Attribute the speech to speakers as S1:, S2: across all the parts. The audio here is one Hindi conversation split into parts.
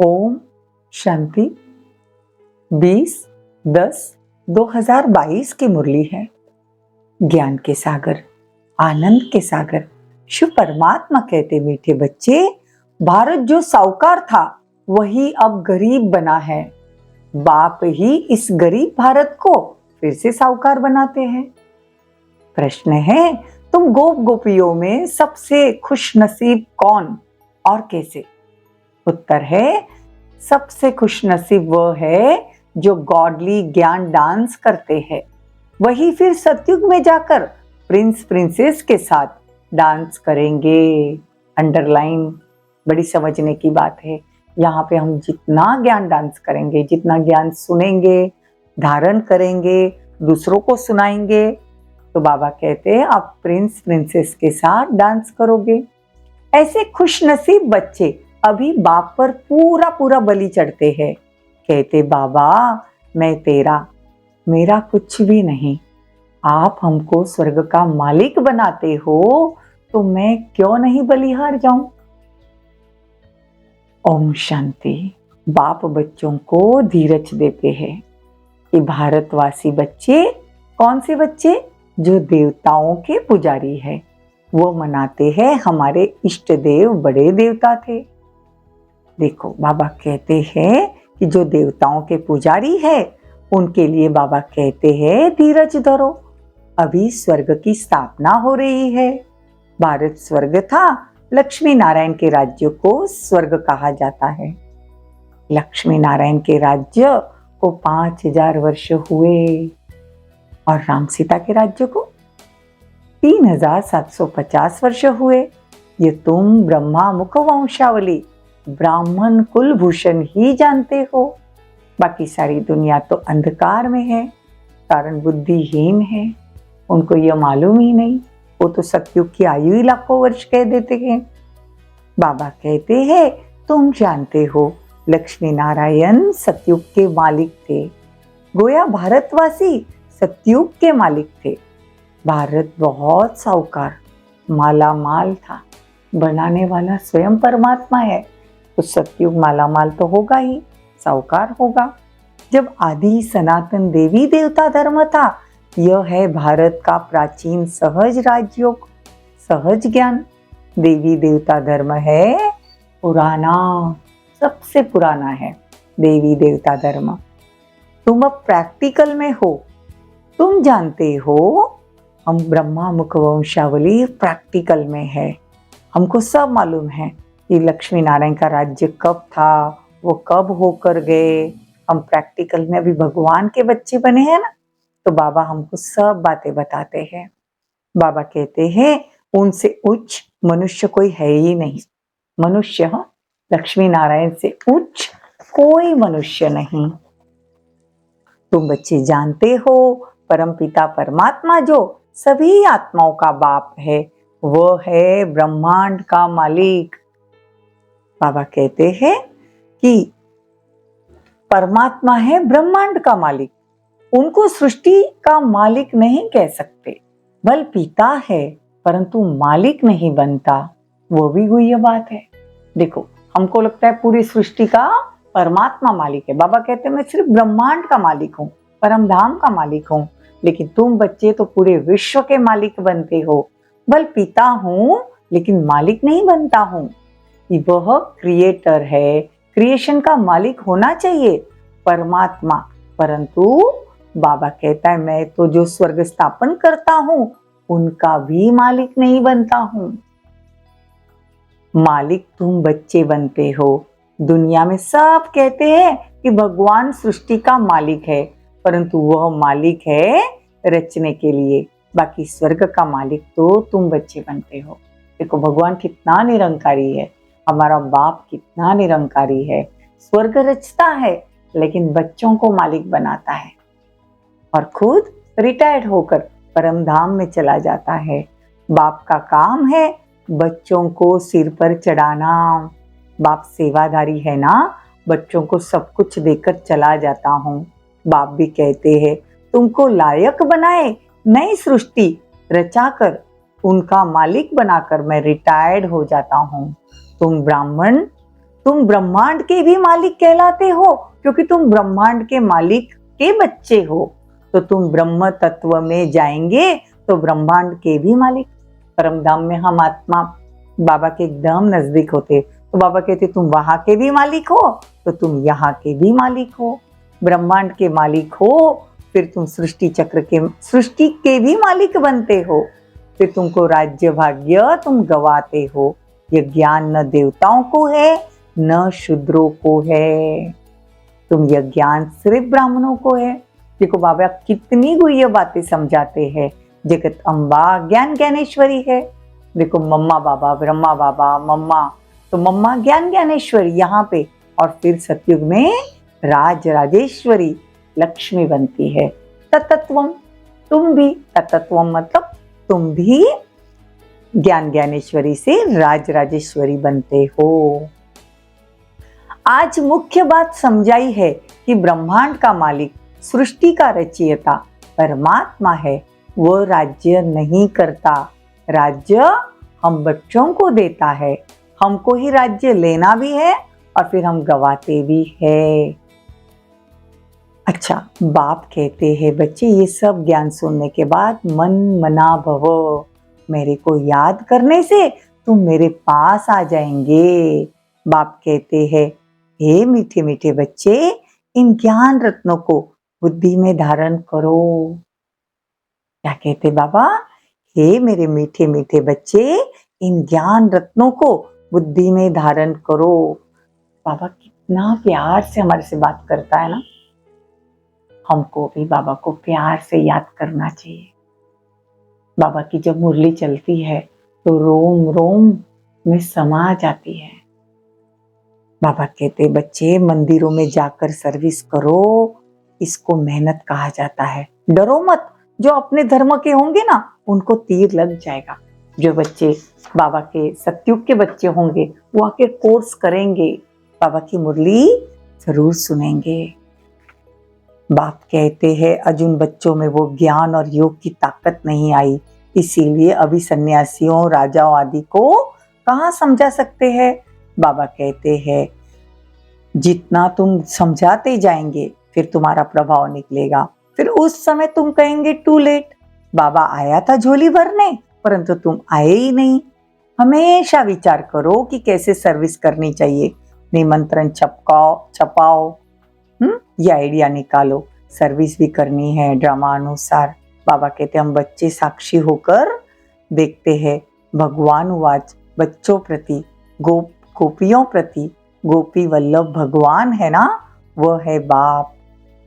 S1: ओम शांति 20/10/2022 की मुरली है। ज्ञान के सागर, आनंद के सागर, शिव परमात्मा कहते मीठे बच्चे, भारत जो साहूकार था वही अब गरीब बना है। बाप ही इस गरीब भारत को फिर से साहूकार बनाते हैं। प्रश्न है, तुम गोप गोपियों में सबसे खुश नसीब कौन और कैसे? उत्तर है, सबसे खुश नसीब वह है जो गॉडली ज्ञान डांस करते हैं। वही फिर सतयुग में जाकर प्रिंस प्रिंसेस के साथ डांस करेंगे। अंडरलाइन, बड़ी समझने की बात है। यहाँ पे हम जितना ज्ञान डांस करेंगे, जितना ज्ञान सुनेंगे, धारण करेंगे, दूसरों को सुनाएंगे, तो बाबा कहते हैं आप प्रिंस प्रिंसेस के साथ डांस करोगे। ऐसे खुश नसीब बच्चे अभी बाप पर पूरा पूरा बलि चढ़ते हैं। कहते बाबा मैं तेरा, मेरा कुछ भी नहीं, आप हमको स्वर्ग का मालिक बनाते हो तो मैं क्यों नहीं बलिहार जाऊं। ओम शांति। बाप बच्चों को धीरज देते हैं कि भारतवासी बच्चे, कौन से बच्चे? जो देवताओं के पुजारी है, वो मनाते हैं हमारे इष्ट देव बड़े देवता थे। देखो बाबा कहते हैं कि जो देवताओं के पुजारी है उनके लिए बाबा कहते हैं धीरज धरो। अभी स्वर्ग की स्थापना हो रही है। भारत स्वर्ग था, लक्ष्मी नारायण के राज्य को स्वर्ग कहा जाता है। लक्ष्मी नारायण के राज्य को 5000 वर्ष हुए और राम सीता के राज्य को 3750 वर्ष हुए। ये तुम ब्रह्मा मुख वंशावली ब्राह्मण कुलभूषण ही जानते हो। बाकी सारी दुनिया तो अंधकार में है, कारण बुद्धिहीन है, उनको यह मालूम ही नहीं। वो तो सतयुग की आयु ही लाखों वर्ष कह देते हैं। बाबा कहते हैं तुम जानते हो लक्ष्मी नारायण सतयुग के मालिक थे। गोया भारतवासी सतयुग के मालिक थे। भारत बहुत साहूकार माला माल था, बनाने वाला स्वयं परमात्मा है, तो सतयुग माला माल तो होगा ही, साहूकार होगा। जब आदि सनातन देवी देवता धर्म था, यह है भारत का प्राचीन सहज राजयोग, सहज ज्ञान। देवी देवता धर्म है पुराना, सबसे पुराना है देवी देवता धर्म। तुम अब प्रैक्टिकल में हो, तुम जानते हो हम ब्रह्मा मुख वंशावली प्रैक्टिकल में है। हमको सब मालूम है कि लक्ष्मी नारायण का राज्य कब था, वो कब होकर गए। हम प्रैक्टिकल में अभी भगवान के बच्चे बने हैं ना, तो बाबा हमको सब बातें बताते हैं। बाबा कहते हैं उनसे उच्च मनुष्य कोई है ही नहीं। मनुष्य, लक्ष्मी नारायण से उच्च कोई मनुष्य नहीं। तुम बच्चे जानते हो परमपिता परमात्मा जो सभी आत्माओं का बाप है, वो है ब्रह्मांड का मालिक। बाबा कहते हैं कि परमात्मा है ब्रह्मांड का मालिक, उनको सृष्टि का मालिक नहीं कह सकते। बल पिता है परंतु मालिक नहीं बनता, वो भी गुह्य बात है। देखो हमको लगता है पूरी सृष्टि का परमात्मा मालिक है। बाबा कहते हैं मैं सिर्फ ब्रह्मांड का मालिक हूँ, परम धाम का मालिक हूँ, लेकिन तुम बच्चे तो पूरे विश्व के मालिक बनते हो। बल पिता हूँ लेकिन मालिक नहीं बनता हूँ। वह क्रिएटर है, क्रिएशन का मालिक होना चाहिए परमात्मा, परंतु बाबा कहता है मैं तो जो स्वर्ग स्थापन करता हूँ उनका भी मालिक नहीं बनता हूँ। मालिक तुम बच्चे बनते हो। दुनिया में सब कहते हैं कि भगवान सृष्टि का मालिक है, परंतु वह मालिक है रचने के लिए। बाकी स्वर्ग का मालिक तो तुम बच्चे बनते हो। देखो भगवान कितना निरंकारी है, हमारा बाप कितना निरंकारी है। स्वर्ग रचता है लेकिन बच्चों को मालिक बनाता है और खुद रिटायर्ड होकर परम धाम में चला जाता है। बाप का काम है बच्चों को सिर पर चढ़ाना। बाप सेवादारी है ना, बच्चों को सब कुछ देकर चला जाता हूँ। बाप भी कहते हैं तुमको लायक बनाए नई सृष्टि रचाकर, उनका मालिक बनाकर मैं रिटायर्ड हो जाता हूँ। तुम ब्राह्मण तुम ब्रह्मांड के भी मालिक कहलाते हो, क्योंकि तुम ब्रह्मांड के मालिक के बच्चे हो। तो तुम ब्रह्म तत्व में जाएंगे तो ब्रह्मांड के भी मालिक। परम धाम में हम आत्मा बाबा के एकदम नजदीक होते, तो बाबा कहते तुम वहां के भी मालिक हो, तो तुम यहाँ के भी मालिक हो। ब्रह्मांड के मालिक हो, फिर तुम सृष्टि के भी मालिक बनते हो। फिर तुमको राज्य भाग्य तुम गवाते हो। ये ज्ञान न देवताओं को है न शूद्रों को है, तुम यह ज्ञान सिर्फ ब्राह्मणों को है। देखो बाबा कितनी गुह्य बातें समझाते हैं। जगत अम्बा ज्ञान ज्ञानेश्वरी है। देखो मम्मा बाबा ब्रह्मा बाबा, मम्मा तो मम्मा ज्ञान ज्ञानेश्वरी यहाँ पे, और फिर सतयुग में राज राजेश्वरी लक्ष्मी बनती है। तत्त्वम, तुम भी तत्त्वम मतलब तुम भी ज्ञान ज्ञानेश्वरी से राज राजेश्वरी बनते हो। आज मुख्य बात समझाई है कि ब्रह्मांड का मालिक, सृष्टि का रचयिता परमात्मा है। वो राज्य नहीं करता, राज्य हम बच्चों को देता है। हमको ही राज्य लेना भी है और फिर हम गवाते भी है। अच्छा, बाप कहते हैं बच्चे ये सब ज्ञान सुनने के बाद मन मना भव, मेरे को याद करने से तुम मेरे पास आ जाएंगे। बाप कहते हैं हे मीठे मीठे बच्चे, इन ज्ञान रत्नों को बुद्धि में धारण करो। क्या कहते बाबा? हे मेरे मीठे मीठे बच्चे, इन ज्ञान रत्नों को बुद्धि में धारण करो। बाबा कितना प्यार से हमारे से बात करता है ना। हमको भी बाबा को प्यार से याद करना चाहिए। बाबा की जब मुरली चलती है तो रोम रोम में समा जाती है। बाबा कहते बच्चे मंदिरों में जाकर सर्विस करो, इसको मेहनत कहा जाता है। डरो मत, जो अपने धर्म के होंगे ना उनको तीर लग जाएगा। जो बच्चे बाबा के सतयुग के बच्चे होंगे वो आके कोर्स करेंगे, बाबा की मुरली जरूर सुनेंगे। बाप कहते हैं अर्जुन बच्चों में वो ज्ञान और योग की ताकत नहीं आई, इसीलिए अभी सन्यासियों राजाओं आदि को कहाँ समझा सकते हैं। बाबा कहते हैं जितना तुम समझाते जाएंगे फिर तुम्हारा प्रभाव निकलेगा, फिर उस समय तुम कहेंगे टू लेट। बाबा आया था झोली भरने परंतु तुम आए ही नहीं। हमेशा विचार करो कि कैसे सर्विस करनी चाहिए। निमंत्रण छपाओ, ये आइडिया निकालो। सर्विस भी करनी है ड्रामा अनुसार। बाबा कहते हम बच्चे साक्षी होकर देखते हैं। भगवान वाच बच्चों प्रति गोपियों प्रति, गोपी वल्लभ भगवान है ना, वो है बाप।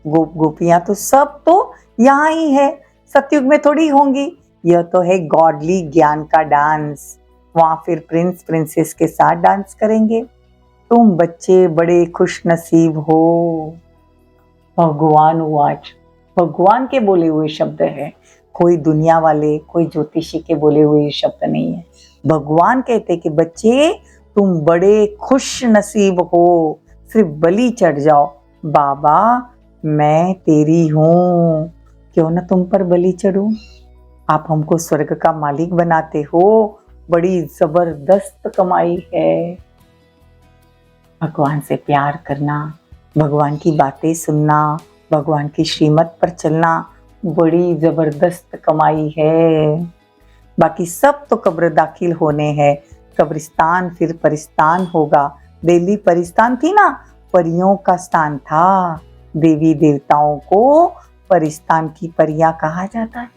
S1: गोपियां तो सब तो यहाँ ही है, सतयुग में थोड़ी होंगी। यह तो है गॉडली ज्ञान का डांस। वहां फिर प्रिंस प्रिंसेस के साथ डांस करेंगे। तुम बच्चे बड़े खुश नसीब हो। भगवान वाच, भगवान के बोले हुए शब्द है, कोई दुनिया वाले कोई ज्योतिषी के बोले हुए शब्द नहीं है। भगवान कहते कि बच्चे तुम बड़े खुश नसीब हो, सिर्फ बलि चढ़ जाओ। बाबा मैं तेरी हूँ, क्यों ना तुम पर बलि चढ़ूं। आप हमको स्वर्ग का मालिक बनाते हो, बड़ी जबरदस्त कमाई है। भगवान से प्यार करना, भगवान की बातें सुनना, भगवान की श्रीमत पर चलना बड़ी जबरदस्त कमाई है। बाकी सब तो कब्र दाखिल होने हैं, कब्रिस्तान फिर परिस्तान होगा। दिल्ली परिस्तान थी ना, परियों का स्थान था। देवी देवताओं को परिस्तान की परियां कहा जाता है।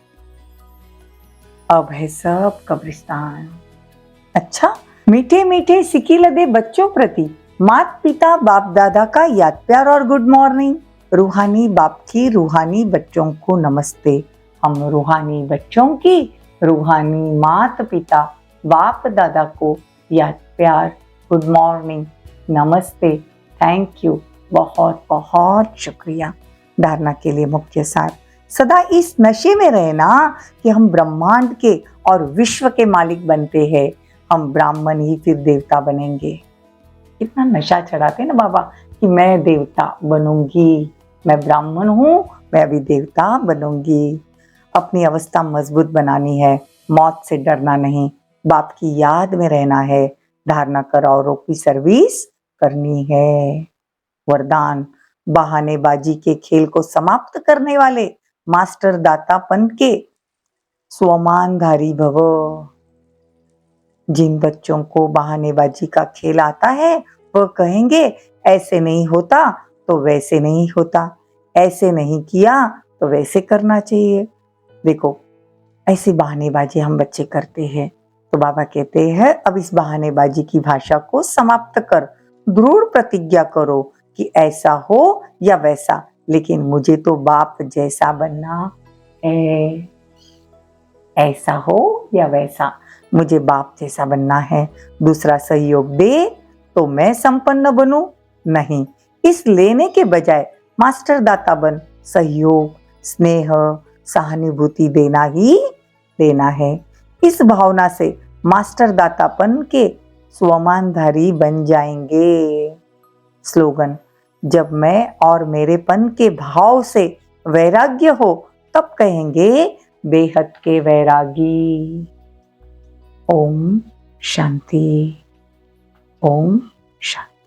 S1: अब है सब कब्रिस्तान। अच्छा, मीठे मीठे सिकी लदे बच्चों प्रति माता पिता बाप दादा का याद प्यार और गुड मॉर्निंग। रूहानी बाप की रूहानी बच्चों को नमस्ते। हम रूहानी बच्चों की रूहानी माता पिता बाप दादा को याद प्यार गुड मॉर्निंग नमस्ते थैंक यू, बहुत बहुत शुक्रिया। धारणा के लिए मुख्य सार, सदा इस नशे में रहना कि हम ब्रह्मांड के और विश्व के मालिक बनते हैं। हम ब्राह्मण ही फिर देवता बनेंगे। कितना नशा चढ़ाते हैं ना बाबा कि मैं देवता बनूंगी, मैं ब्राह्मण हूँ, मैं अभी देवता बनूंगी। अपनी अवस्था मजबूत बनानी है, मौत से डरना नहीं, बाप की याद में रहना है। धारणा कर औरों की सर्विस करनी है। वरदान, बहानेबाजी के खेल को समाप्त करने वाले मास्टर दातापन के स्वमानधारी भव। जिन बच्चों को बहानेबाजी का खेल आता है वह कहेंगे ऐसे नहीं होता तो वैसे नहीं होता, ऐसे नहीं किया तो वैसे करना चाहिए। देखो, ऐसी बहानेबाजी हम बच्चे करते हैं तो बाबा कहते हैं अब इस बहानेबाजी की भाषा को समाप्त कर, दृढ़ प्रतिज्ञा करो कि ऐसा हो या वैसा, लेकिन मुझे तो बाप जैसा बनना है। ऐसा हो या वैसा, मुझे बाप जैसा बनना है। दूसरा सहयोग दे तो मैं संपन्न बनूं? नहीं, इस लेने के बजाय मास्टर दाता बन, सहयोग, स्नेह, सहानुभूति देना ही देना है। इस भावना से मास्टर दातापन के स्वमानधारी बन जाएंगे। स्लोगन, जब मैं और मेरेपन के भाव से वैराग्य हो तब कहेंगे बेहद के वैरागी। ओम शांति, ओम शांति।